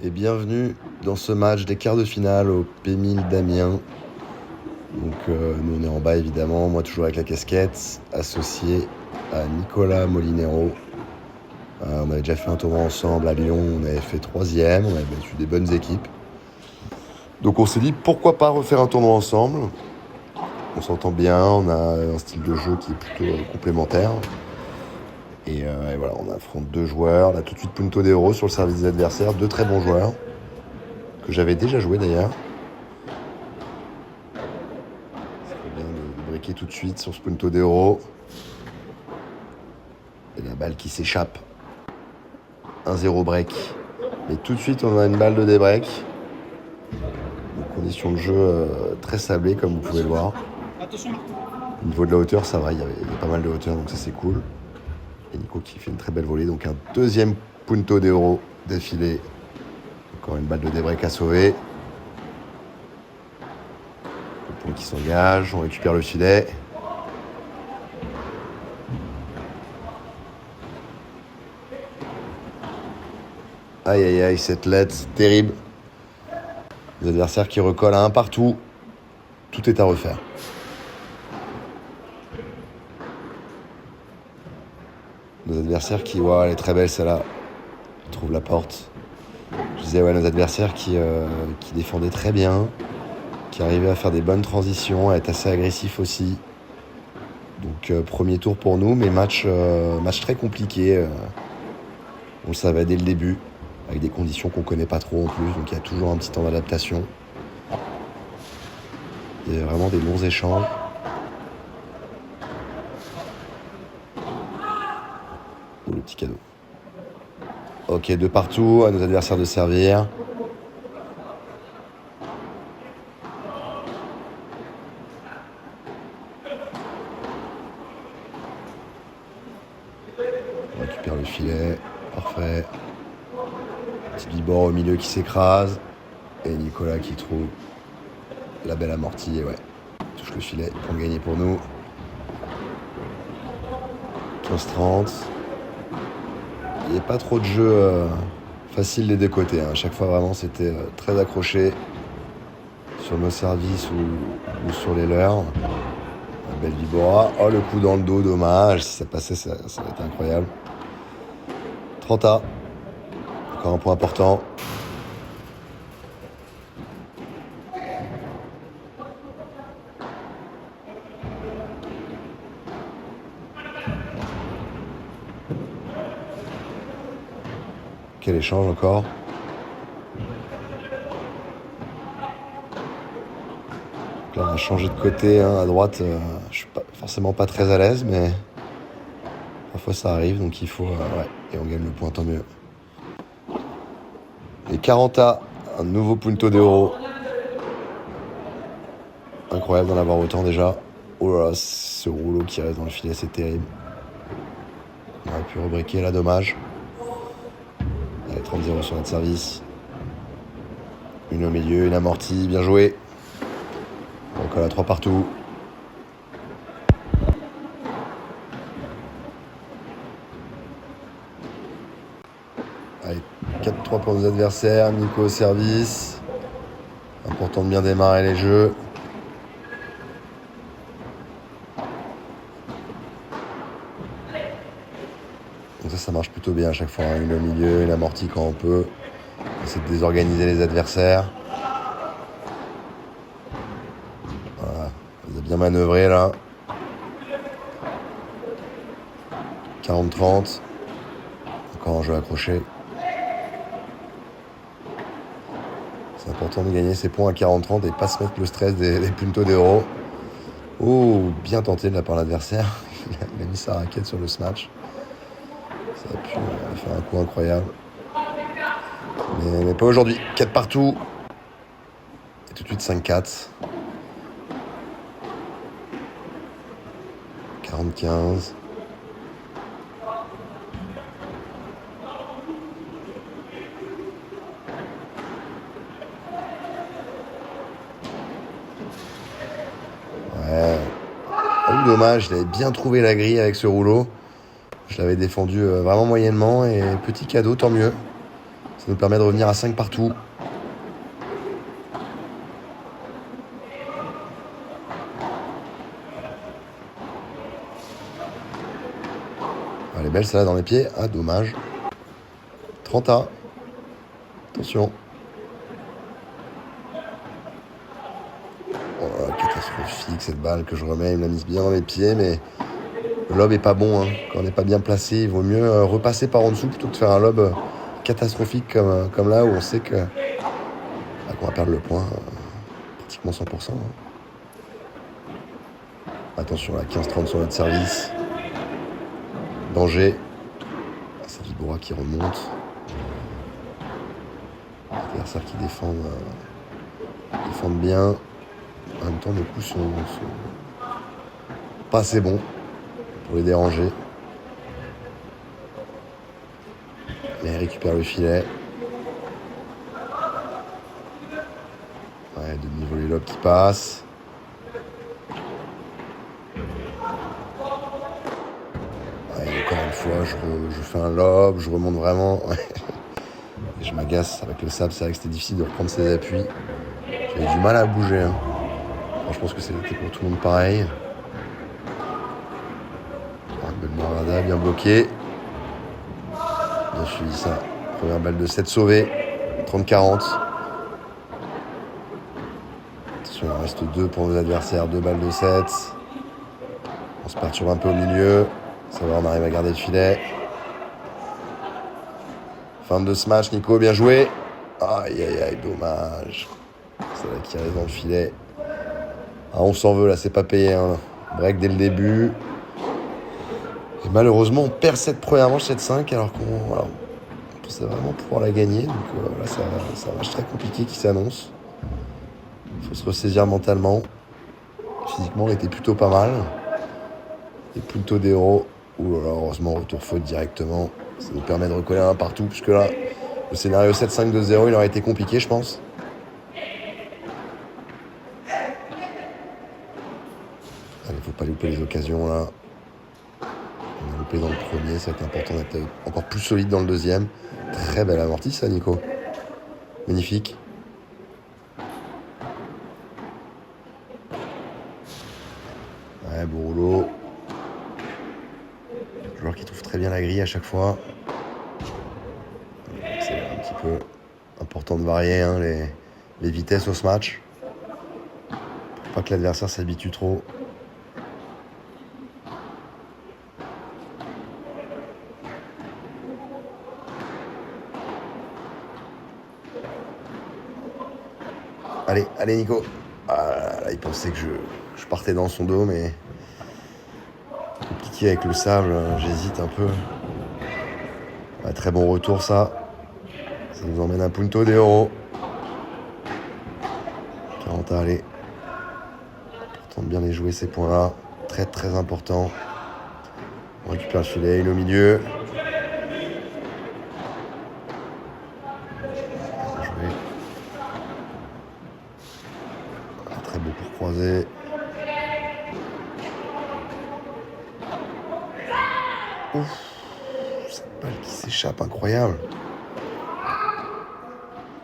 et bienvenue dans ce match des quarts de finale au P1000 d'Amiens. Donc nous on est en bas évidemment, moi toujours avec la casquette, associé à Nicolas Molinero. On avait déjà fait un tournoi ensemble à Lyon, on avait fait 3e, on avait battu des bonnes équipes. Donc on s'est dit pourquoi pas refaire un tournoi ensemble. On s'entend bien, on a un style de jeu qui est plutôt complémentaire. Et voilà, on affronte deux joueurs. Là tout de suite Punto de Oro sur le service des adversaires, deux très bons joueurs que j'avais déjà joué d'ailleurs. C'est bien de briquer tout de suite sur ce Punto de Oro. Et la balle qui s'échappe. 1-0 break. Mais tout de suite on a une balle de débreak. Donc condition de jeu très sablée comme vous pouvez le voir. Au niveau de la hauteur ça va, il y a pas mal de hauteur donc ça c'est cool. Et Nico qui fait une très belle volée. Donc un deuxième Punto de Oro d'affilée. Encore une balle de débreak à sauver. Le point qui s'engage, on récupère le filet. Aïe aïe aïe, cette lettre, terrible. Les adversaires qui recollent à un partout. Tout est à refaire. Nos adversaires qui... Waouh, elle est très belle celle-là. Ils trouvent la porte. Je disais, ouais, nos adversaires qui défendaient très bien, qui arrivaient à faire des bonnes transitions, à être assez agressifs aussi. Donc premier tour pour nous, mais match très compliqué. On le savait dès le début, avec des conditions qu'on connaît pas trop en plus, donc il y a toujours un petit temps d'adaptation. Il y a vraiment des longs échanges. Oh, le petit cadeau. Ok, de partout, à nos adversaires de servir. On récupère le filet, parfait. Petit bibord au milieu qui s'écrase. Et Nicolas qui trouve la belle amortie, et ouais. Touche le filet pour gagner pour nous. 15-30. Il n'y a pas trop de jeu facile des deux côtés. À chaque fois, vraiment, c'était très accroché sur nos services ou sur les leurs. La belle Vibora. Oh, le coup dans le dos, dommage. Si ça passait, ça aurait été incroyable. 30A. Encore un point important. Quel échange encore. Donc là, on a changé de côté à droite. Je suis forcément pas très à l'aise, mais parfois ça arrive, donc il faut... ouais, et on gagne le point, tant mieux. Et 40A, un nouveau Punto de Oro. Incroyable d'en avoir autant déjà. Oh là là, ce rouleau qui reste dans le filet, c'est terrible. On aurait pu rebriquer là, dommage. Allez, 30-0 sur notre service. Une au milieu, une amortie, bien joué. Encore à 3 partout. Allez, 4-3 pour nos adversaires. Nico au service. Important de bien démarrer les jeux. Donc ça marche plutôt bien à chaque fois. Une au milieu, une amortie quand on peut. On essaie de désorganiser les adversaires. Voilà, on a bien manœuvré là. 40-30. Encore un jeu accroché. C'est important de gagner ces points à 40-30 et pas se mettre le stress des Punto de Oro. Oh, bien tenté de la part de l'adversaire. Il a mis sa raquette sur le smash. Ça a pu faire un coup incroyable. Mais pas aujourd'hui. 4 partout. Et tout de suite 5-4. 40-15. Ouais. Oh, dommage, il avait bien trouvé la grille avec ce rouleau. Je l'avais défendu vraiment moyennement et petit cadeau, tant mieux. Ça nous permet de revenir à 5 partout. Elle est belle celle-là dans les pieds. Ah, dommage. 30A. Attention. Oh là, catastrophique cette balle que je remets. Il me l'a mise bien dans les pieds, mais le lob est pas bon. Hein. Quand on n'est pas bien placé, il vaut mieux repasser par en dessous plutôt que de faire un lob catastrophique comme là où on sait qu'on va perdre le point pratiquement 100%. Hein. Attention à 15-30 sur notre service. Danger. C'est Vibora qui remonte. Adversaires qui défendent bien. En même temps, nos coups sont pas assez bons pour les déranger. Mais il récupère le filet. Ouais, demi-volée lob qui passe. Ouais, encore une fois, je fais un lob, je remonte vraiment. Et je m'agace avec le sable, c'est vrai que c'était difficile de reprendre ses appuis. J'avais du mal à bouger. Hein. Alors, je pense que c'était pour tout le monde pareil. Belmarada bien bloqué. Bien suivi ça. Première balle de 7 sauvée. 30-40. Attention, il en reste 2 pour nos adversaires. 2 balles de 7. On se perturbe un peu au milieu. Ça va, on arrive à garder le filet. Fin de ce match, Nico, bien joué. Aïe, aïe, aïe, dommage. C'est là qui arrive dans le filet. Ah, on s'en veut, là, c'est pas payé. Hein. Break dès le début. Et malheureusement, on perd cette première manche, 7-5, alors qu'on pensait vraiment pouvoir la gagner. Donc là, c'est un match très compliqué qui s'annonce. Il faut se ressaisir mentalement. Physiquement, on était plutôt pas mal. Et Punto de Oro. Ouh là là, heureusement, retour faute directement. Ça nous permet de recoller un partout, puisque là, le scénario 7-5-2-0, il aurait été compliqué, je pense. Allez, faut pas louper les occasions, là. On a loupé dans le premier, ça va être important d'être encore plus solide dans le deuxième. Très belle amortie, ça, Nico. Magnifique. Ouais, beau rouleau. Joueur qui trouve très bien la grille à chaque fois. C'est un petit peu important de varier hein, les vitesses au match. Pour pas que l'adversaire s'habitue trop. Allez, allez Nico. Ah, là, il pensait que je partais dans son dos, mais compliqué avec le sable, j'hésite un peu. Ouais, très bon retour ça. Ça nous emmène à Punto de Oro. 40 à aller. Important de bien les jouer ces points-là. Très très important. On récupère le filet, il est au milieu. Bien joué. Très beau pour croiser. Ouf. Cette balle qui s'échappe, incroyable.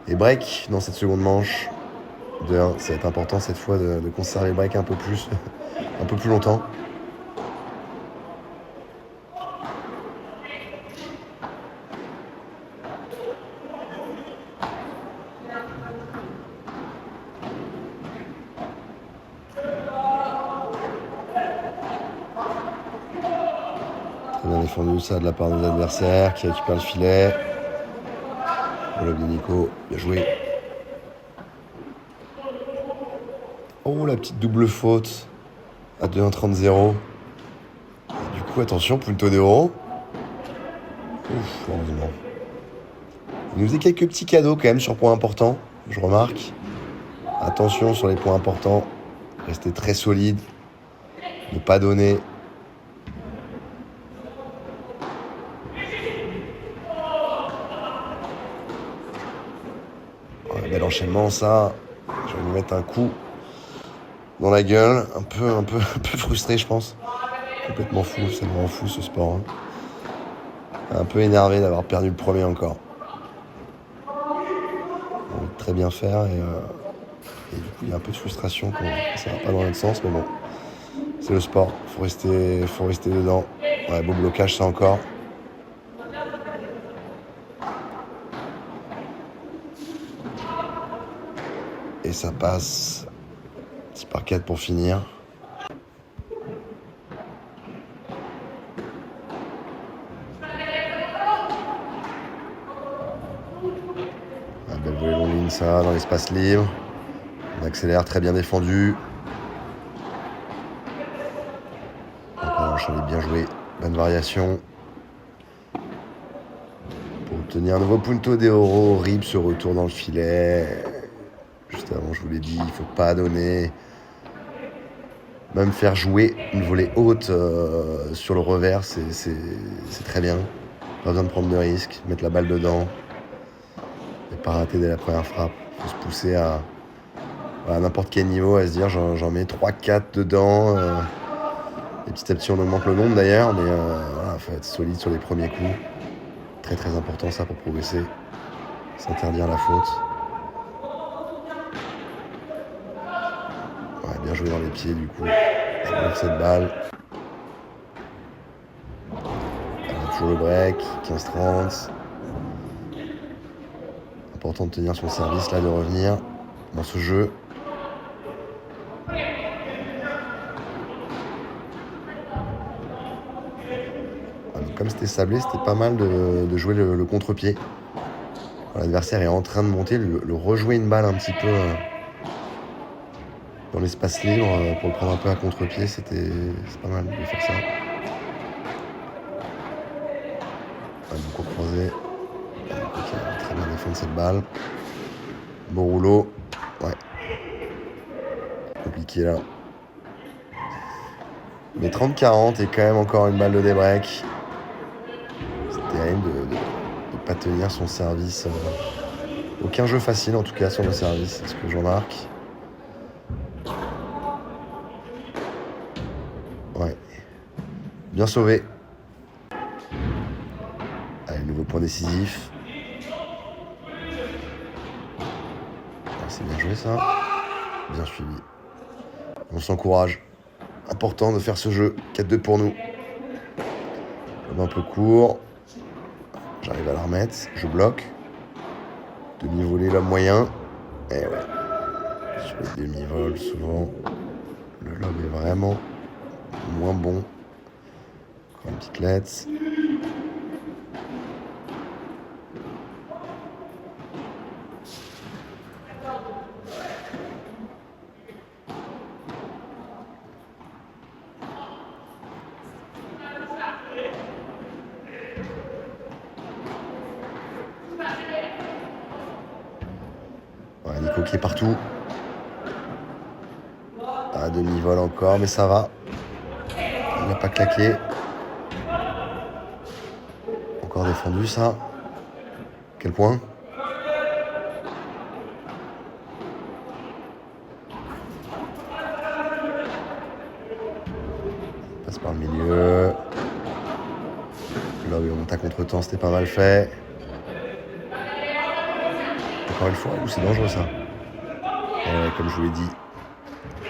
Et break dans cette seconde manche. 2-1, ça va être important cette fois de conserver le break un peu plus longtemps. Très bien défendu ça de la part de nos adversaires qui récupèrent le filet. Le lob de Nico, bien joué. Oh, la petite double faute à 2-1-30-0. Du coup, attention, Punto de Oro. Ouf, heureusement. Il nous faisait quelques petits cadeaux quand même sur points importants, je remarque. Attention sur les points importants. Rester très solide. Ne pas donner. Ouais, bel enchaînement, ça. Je vais lui mettre un coup dans la gueule. Un peu frustré, je pense. Complètement fou, ça me rend fou ce sport. Hein. Un peu énervé d'avoir perdu le premier encore. très bien faire et du coup il y a un peu de frustration quand ça va pas dans l'autre sens, mais bon, c'est le sport, faut rester dedans. Ouais, beau blocage ça encore. Et ça passe. Petit par 4 pour finir. Un belle volée longue ligne ça, dans l'espace libre. On accélère, très bien défendu. Encore un chalet bien joué. Bonne variation. Pour obtenir un nouveau punto de oro. Horrible ce retour dans le filet. Juste avant, je vous l'ai dit, il faut pas donner. Même faire jouer une volée haute sur le revers, c'est très bien. Pas besoin de prendre de risques, mettre la balle dedans. Et pas rater dès la première frappe. Il faut se pousser à n'importe quel niveau, à se dire j'en mets 3-4 dedans. Et petit à petit on augmente le nombre d'ailleurs, mais voilà, faut être solide sur les premiers coups. Très très important ça pour progresser. S'interdire la faute. Ouais, bien joué dans les pieds du coup. J'enlève cette balle. Toujours le break, 15-30. Important de tenir son service là, de revenir dans ce jeu. Comme c'était sablé, c'était pas mal de jouer le contre-pied. L'adversaire est en train de monter, le rejouer une balle un petit peu dans l'espace libre pour le prendre un peu à contre-pied, c'est pas mal de faire ça. Bon court croisé. Très bien défendre cette balle. Beau rouleau. Ouais. Compliqué là. Mais 30-40 et quand même encore une balle de débreak. C'est terrible de pas tenir son service. Aucun jeu facile en tout cas sur le service, c'est ce que je remarque. Ouais. Bien sauvé. Allez, nouveau point décisif. C'est bien joué ça. Bien suivi. On s'encourage. Important de faire ce jeu. 4-2 pour nous. Un peu court. J'arrive à la remettre. Je bloque. Demi-volée, l'homme moyen. Et ouais. Sur les demi-vols, souvent, le lob est vraiment moins bon. Encore une petite lettre. Ouais, Nico qui est partout. À demi-vol encore, mais ça va. Il n'a pas claqué. Encore défendu ça. Quel point? Passe par le milieu. Là, on monte à contre-temps, c'était pas mal fait. Encore une fois, c'est dangereux ça. Comme je vous l'ai dit,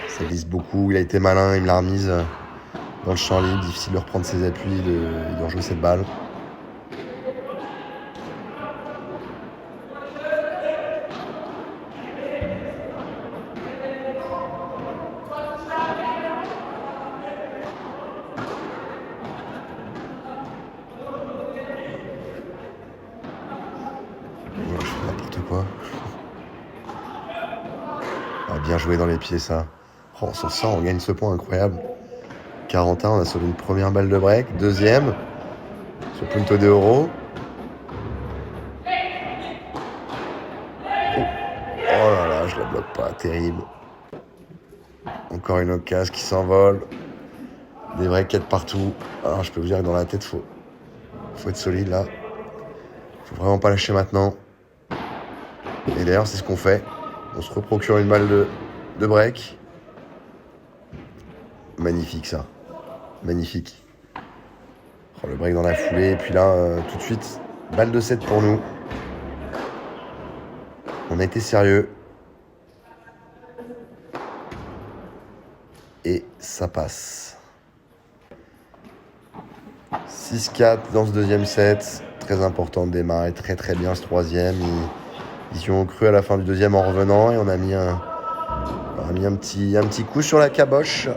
ça glisse beaucoup. Il a été malin, il me l'a remise dans le champ libre. Difficile de reprendre ses appuis, de rejouer cette balle. Je fais n'importe quoi. Bien joué dans les pieds ça. Oh, on s'en sort, on gagne ce point incroyable. 41, on a sauvé une première balle de break. Deuxième, sur punto de oro. Oh là là, je la bloque pas, terrible. Encore une occasion qui s'envole. Des breaks 4 partout. Alors je peux vous dire que dans la tête, faut être solide là. Faut vraiment pas lâcher maintenant. Et d'ailleurs, c'est ce qu'on fait. On se reprocure une balle de break. Magnifique ça. Magnifique. Oh, le break dans la foulée. Et puis là, tout de suite, balle de 7 pour nous. On a été sérieux. Et ça passe. 6-4 dans ce deuxième set. Très important de démarrer très très bien ce troisième. Ils y ont cru à la fin du deuxième en revenant et on a mis un petit coup sur la caboche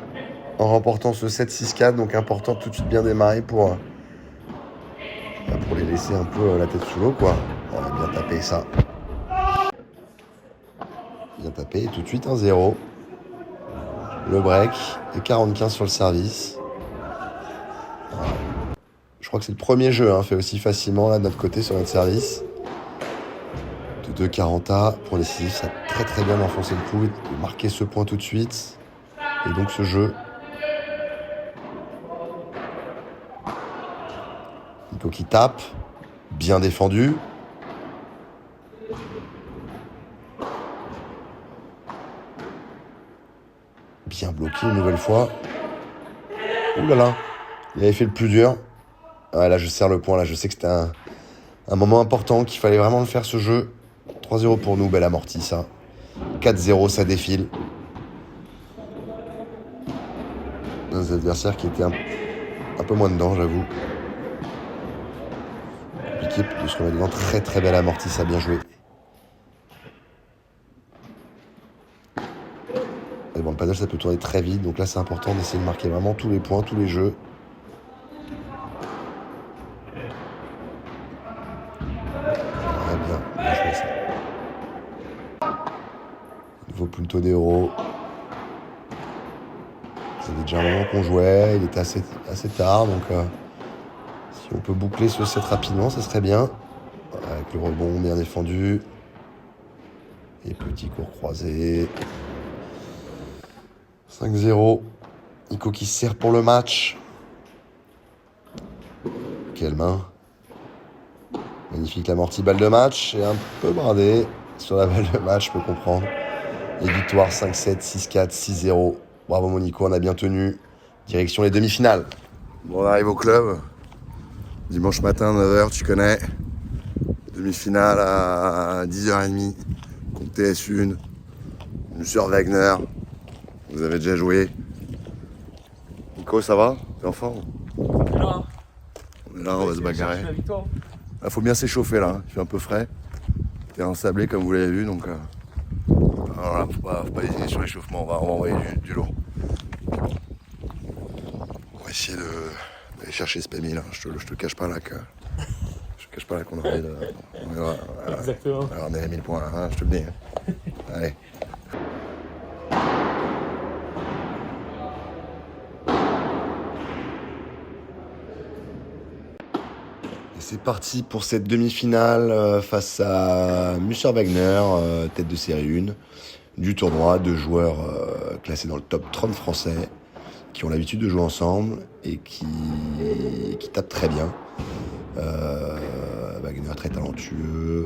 en remportant ce 7-6-4. Donc important de tout de suite bien démarrer pour les laisser un peu la tête sous l'eau, quoi. On a bien tapé ça. Bien tapé. Et tout de suite un 0. Le break. Et 45 sur le service. Voilà. Je crois que c'est le premier jeu fait aussi facilement là de notre côté sur notre service. De 2-40A pour les décisif, ça a très très bien enfoncé le clou et de marquer ce point tout de suite. Et donc ce jeu. Nico qui tape. Bien défendu. Bien bloqué une nouvelle fois. Ouh là là. Il avait fait le plus dur. Ouais, là je serre le point. Là je sais que c'était un moment important, qu'il fallait vraiment le faire ce jeu. 3-0 pour nous, belle amortie ça. 4-0, ça défile. Nos adversaires qui étaient un peu moins dedans, j'avoue. Compliqué de se remettre dedans. Très très belle amortie, ça a bien joué. Et bon, le paddle ça peut tourner très vite, donc là c'est important d'essayer de marquer vraiment tous les points, tous les jeux. Ouais, bien joué ça. Nouveau punto d'euro. C'était déjà un moment qu'on jouait, il était assez tard, donc si on peut boucler ce set rapidement, ça serait bien. Avec le rebond bien défendu. Et petit court croisé. 5-0. Nico qui se sert pour le match. Quelle main. Magnifique l'amorti balle de match. Et un peu bradé sur la balle de match, je peux comprendre. Et victoire 5-7, 6-4, 6-0. Bravo mon Nico, on a bien tenu. Direction les demi-finales. Bon, on arrive au club. Dimanche matin, 9h, tu connais. Demi-finale à 10h30 contre TS1. Monsieur Wagner. Vous avez déjà joué. Nico, ça va? T'es en forme? On est là. On est là, on va se bagarrer. Il faut bien s'échauffer là, il fait un peu frais. Terrain sablé comme vous l'avez vu, donc voilà, faut pas hésiter sur l'échauffement, on va envoyer du lourd. On va essayer d'aller chercher ce PMI là, je te cache pas là qu'on a envie de. Exactement. Alors on est à 1000 points là, je te le dis. Allez. Et c'est parti pour cette demi-finale face à Musser Wagner, tête de série 1 du tournoi, deux joueurs classés dans le top 30 français, qui ont l'habitude de jouer ensemble et qui tapent très bien. Wagner très talentueux,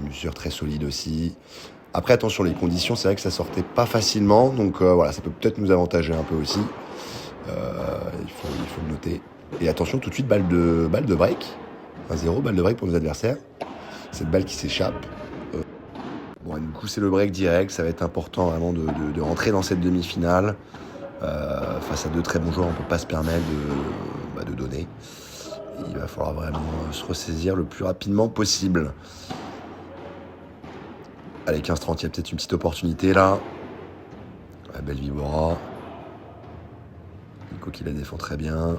Musser très solide aussi. Après attention, les conditions, c'est vrai que ça sortait pas facilement, donc voilà, ça peut peut-être nous avantager un peu aussi. Il faut le noter. Et attention, tout de suite, balle de break. 1-0, balle de break pour nos adversaires. Cette balle qui s'échappe. Bon, du coup, c'est le break direct. Ça va être important vraiment de rentrer dans cette demi-finale. Face à deux très bons joueurs, on ne peut pas se permettre de donner. Il va falloir vraiment se ressaisir le plus rapidement possible. Allez, 15-30, il y a peut-être une petite opportunité là. La belle Vibora. Nico qui la défend très bien.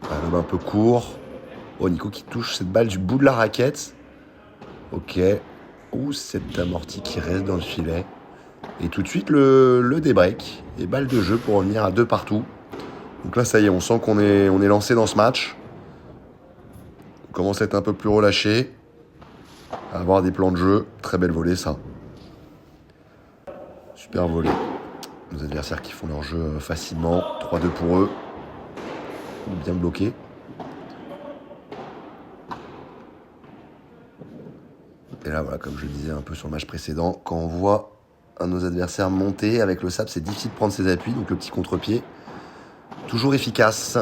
Un lob un peu court. Oh, Nico qui touche cette balle du bout de la raquette. Ok. Ouh, cette amortie qui reste dans le filet. Et tout de suite le débreak. Et balle de jeu pour revenir à 2 partout. Donc là, ça y est, on sent qu'on est lancé dans ce match. On commence à être un peu plus relâché. À avoir des plans de jeu. Très belle volée, ça. Super volée. Nos adversaires qui font leur jeu facilement. 3-2 pour eux. Bien bloqué. Et là, voilà, comme je le disais un peu sur le match précédent, quand on voit un de nos adversaires monter avec le sable, c'est difficile de prendre ses appuis, donc le petit contre-pied, toujours efficace.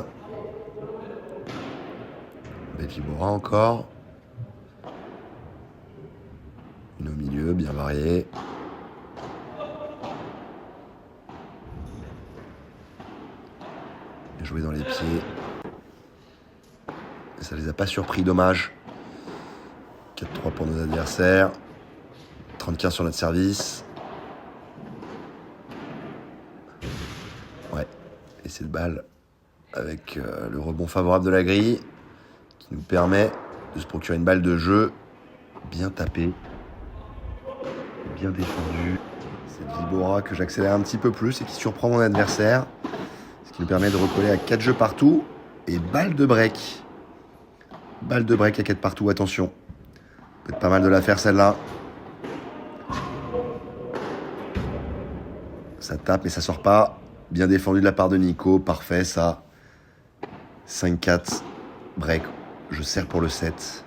Belle Vibora encore. Une au milieu, bien variée. Bien joué dans les pieds. Et ça les a pas surpris, dommage. 4-3 pour nos adversaires. 30-15 sur notre service. Ouais. Et cette balle avec le rebond favorable de la grille qui nous permet de se procurer une balle de jeu bien tapée, bien défendue. C'est Vibora que j'accélère un petit peu plus et qui surprend mon adversaire. Ce qui nous permet de recoller à 4 jeux partout. Et balle de break. Balle de break à 4 partout, attention. Peut-être pas mal de la faire celle-là. Ça tape mais ça sort pas. Bien défendu de la part de Nico, parfait ça. 5-4, break, je serre pour le 7.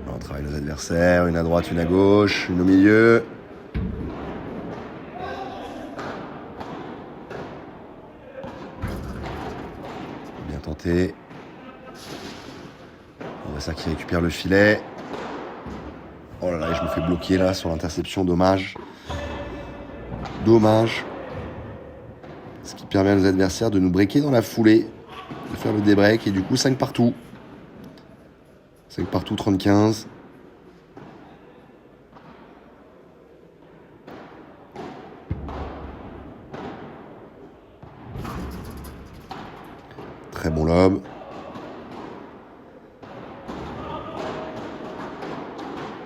On travaille nos adversaires, une à droite, une à gauche, une au milieu. Bien tenté. L'adversaire qui récupère le filet. Oh là là, je me fais bloquer là sur l'interception, dommage. Dommage. Ce qui permet à nos adversaires de nous breaker dans la foulée, de faire le débreak et du coup 5 partout. 5 partout, 30-15. Très bon lob.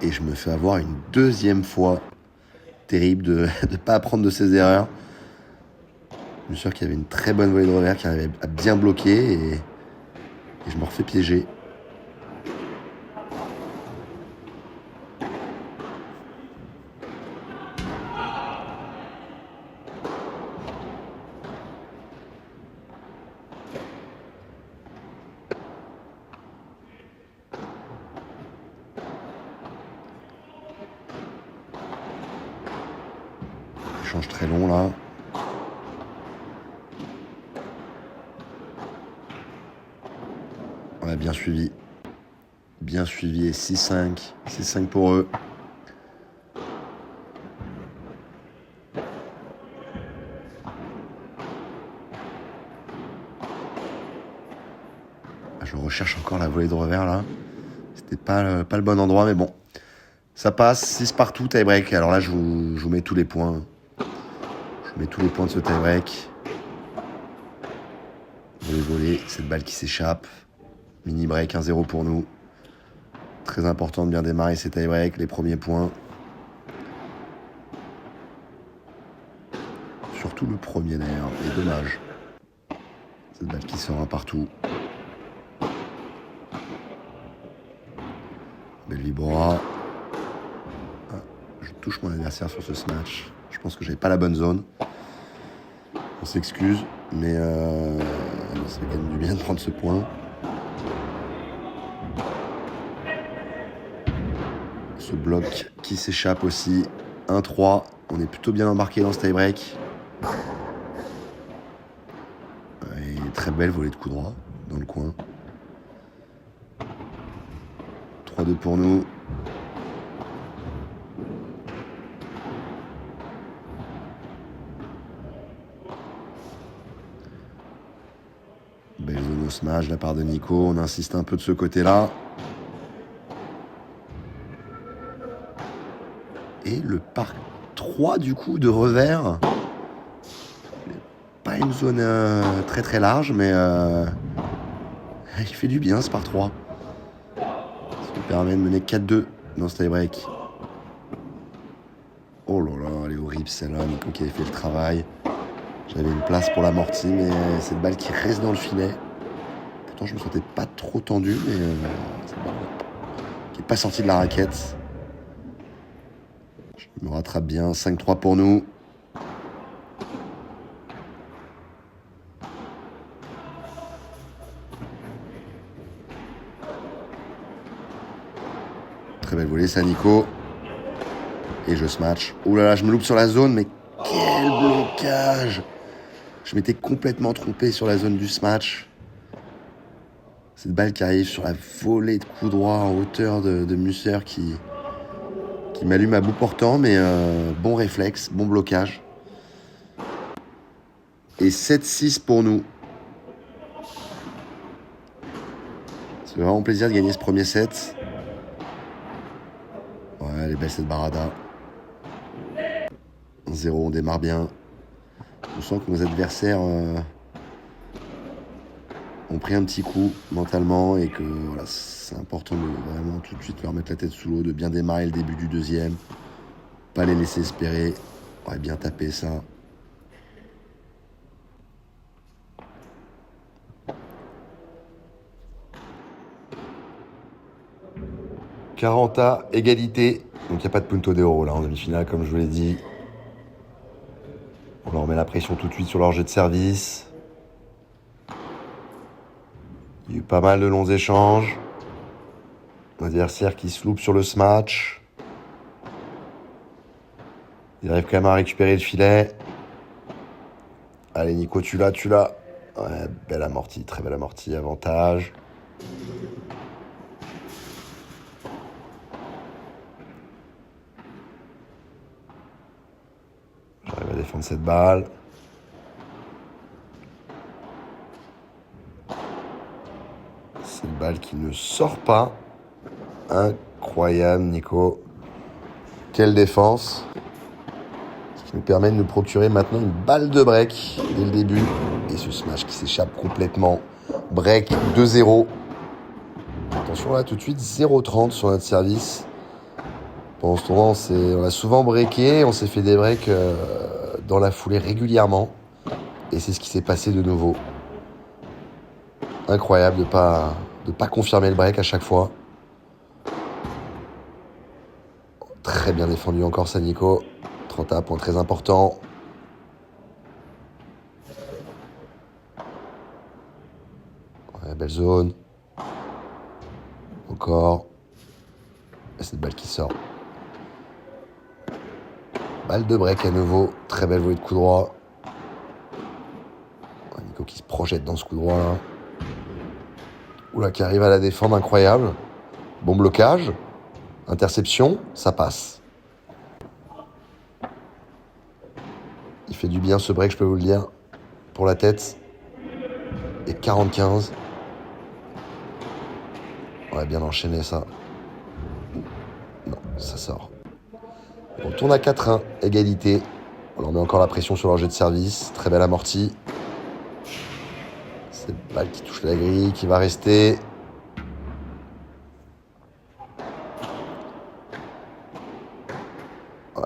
Et je me fais avoir une deuxième fois. Terrible de ne pas apprendre de ses erreurs. Je suis sûr qu'il y avait une très bonne volée de revers qui arrivait à bien bloquer et je me refais piéger. Échange très long là. On a bien suivi. Bien suivi et 6-5. 6-5 pour eux. Je recherche encore la volée de revers là. C'était pas le bon endroit mais bon. Ça passe, 6 partout, tie-break. Alors là je vous mets tous les points. Je vous mets tous les points de ce tie-break. Volée, cette balle qui s'échappe. Mini break, 1-0 pour nous. Très important de bien démarrer ces tie-break, les premiers points. Surtout le premier d'ailleurs, et dommage. Cette balle qui sort un partout. Belle Vibora. Ah, je touche mon adversaire sur ce smash. Je pense que j'avais pas la bonne zone. On s'excuse, mais ça fait quand même du bien de prendre ce point. Ce bloc qui s'échappe aussi. 1-3. On est plutôt bien embarqué dans ce tie-break. Et très belle volée de coup droit dans le coin. 3-2 pour nous. Belle zone au smash de la part de Nico. On insiste un peu de ce côté-là. Et le parc 3 du coup de revers. Pas une zone très très large, mais il fait du bien ce par 3. Ça nous permet de mener 4-2 dans ce tie-break. Oh là là, elle est horrible celle-là. Nico qui avait fait le travail. J'avais une place pour l'amorti, mais cette balle qui reste dans le filet. Pourtant, je me sentais pas trop tendu, mais cette balle qui n'est pas sortie de la raquette. Je me rattrape bien. 5-3 pour nous. Très belle volée, ça, Nico. Et je smash. Ouh là là, je me loupe sur la zone, mais quel blocage! Je m'étais complètement trompé sur la zone du smash. Cette balle qui arrive sur la volée de coup droit en hauteur de Musser qui m'allume à bout portant, mais bon réflexe, bon blocage. Et 7-6 pour nous. C'est vraiment plaisir de gagner ce premier set. Ouais, elle est belle cette Barada. 1-0, on démarre bien. On sent que nos adversaires ont pris un petit coup mentalement et que voilà, c'est important de vraiment tout de suite leur mettre la tête sous l'eau, de bien démarrer le début du deuxième. Pas les laisser espérer. Ouais, bien taper ça. Quaranta, égalité. Donc il n'y a pas de punto de oro là en demi-finale, comme je vous l'ai dit. On leur met la pression tout de suite sur leur jeu de service. Il y a eu pas mal de longs échanges. L'adversaire qui se loupe sur le smash. Il arrive quand même à récupérer le filet. Allez Nico, tu l'as. Ouais, belle amortie, très belle amortie, avantage. J'arrive à défendre cette balle. C'est une balle qui ne sort pas. Incroyable, Nico. Quelle défense. Ce qui nous permet de nous procurer maintenant une balle de break dès le début. Et ce smash qui s'échappe complètement. Break 2-0. Attention là, tout de suite, 0-30 sur notre service. Pendant ce tournoi, on a souvent breaké. On s'est fait des breaks dans la foulée régulièrement. Et c'est ce qui s'est passé de nouveau. Incroyable de pas confirmer le break à chaque fois. Très bien défendu encore ça, Nico. 30 point très important. Ouais, belle zone. Encore. Et cette balle qui sort. Balle de break à nouveau. Très belle volée de coup droit. Ouais, Nico qui se projette dans ce coup droit là. Oula, qui arrive à la défendre, incroyable. Bon blocage. Interception, ça passe. Il fait du bien ce break, je peux vous le dire. Pour la tête. Et 45. Ouais, bien enchaîné ça. Non, ça sort. On tourne à 4-1, égalité. On leur met encore la pression sur leur jeu de service. Très belle amortie. Cette balle qui touche la grille, qui va rester. Ouais,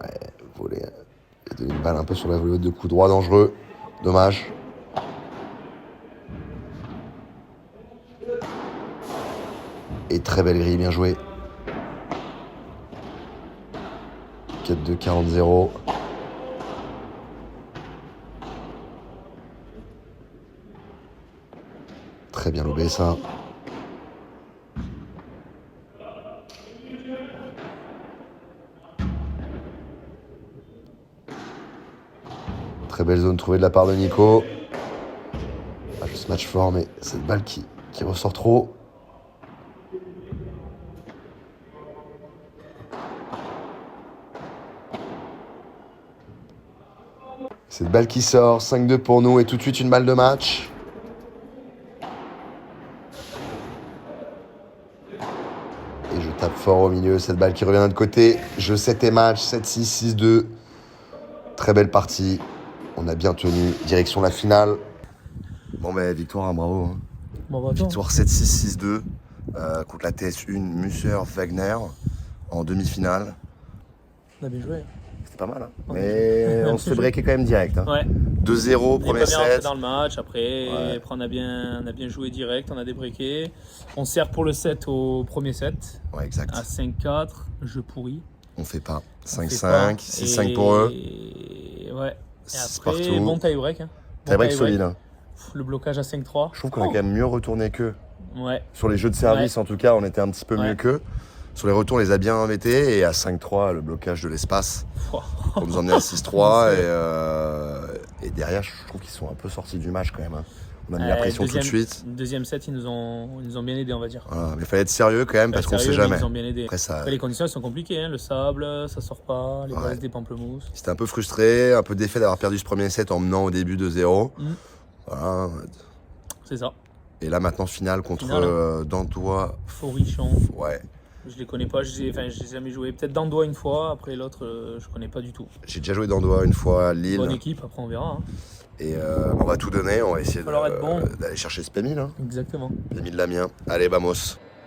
volée. Il a donné une balle un peu sur la volée de coup droit dangereux. Dommage. Et très belle grille, bien joué. 4-2, 40-0. Très bien lobé ça. Très belle zone trouvée de la part de Nico. Ah, ce match fort, mais cette balle qui ressort trop. Cette balle qui sort, 5-2 pour nous et tout de suite une balle de match. Et je tape fort au milieu, cette balle qui revient de notre côté. Je 7 et match, 7-6, 6-2. Très belle partie. On a bien tenu. Direction la finale. Bon ben victoire, hein, bravo. Hein. Bon, bah, Victoire 7-6, 6-2 contre la TS1 Musser-Wagner en demi-finale. on a bien joué. C'était pas mal, hein. Mais on se fait breaker quand même direct. Hein. Ouais. 2-0, On premier est pas bien rentré set. dans le match. Après, Ouais. après on a bien joué direct. On a débriqué. On sert pour le set au premier set. Ouais, exact. À 5-4. Jeu pourri. On fait pas. On fait 5-5, pas. 6-5 pour eux. Et ouais. Et 6 après, partout. bon tie-break. Hein. Bon Tie-break tie-break. solide. Hein. Le blocage à 5-3. Je trouve qu'on a quand même mieux retourné qu'eux. Ouais. Sur les jeux de service, en tout cas, on était un petit peu mieux Ouais. qu'eux. Sur les retours, on les a bien mettés. Et à 5-3, le blocage de l'espace pour nous emmener à 6-3. Et derrière, je trouve qu'ils sont un peu sortis du match quand même. Hein. On a mis la pression tout de suite. Deuxième set, ils nous ont bien aidés, on va dire. Voilà, mais il fallait être sérieux quand même parce qu'on sait Sérieux, mais jamais. Ils nous ont bien aidés. Après, les conditions elles sont compliquées, hein. Le sable, ça sort pas, les braises des pamplemousses. C'était un peu frustré, un peu défait d'avoir perdu ce premier set en menant au début 2-0. Voilà. C'est ça. Et là maintenant finale contre Dandois. Forichon. Ouais. Je les connais pas, j'ai jamais joué. Peut-être Dandois une fois, après l'autre, je connais pas du tout. J'ai déjà joué Dandois une fois à Lille. Bonne équipe, après on verra. Hein. Et on va tout donner, on va essayer Alors être bon. d'aller chercher ce P1000. Hein. Exactement. P1000 Lamien. Allez, vamos.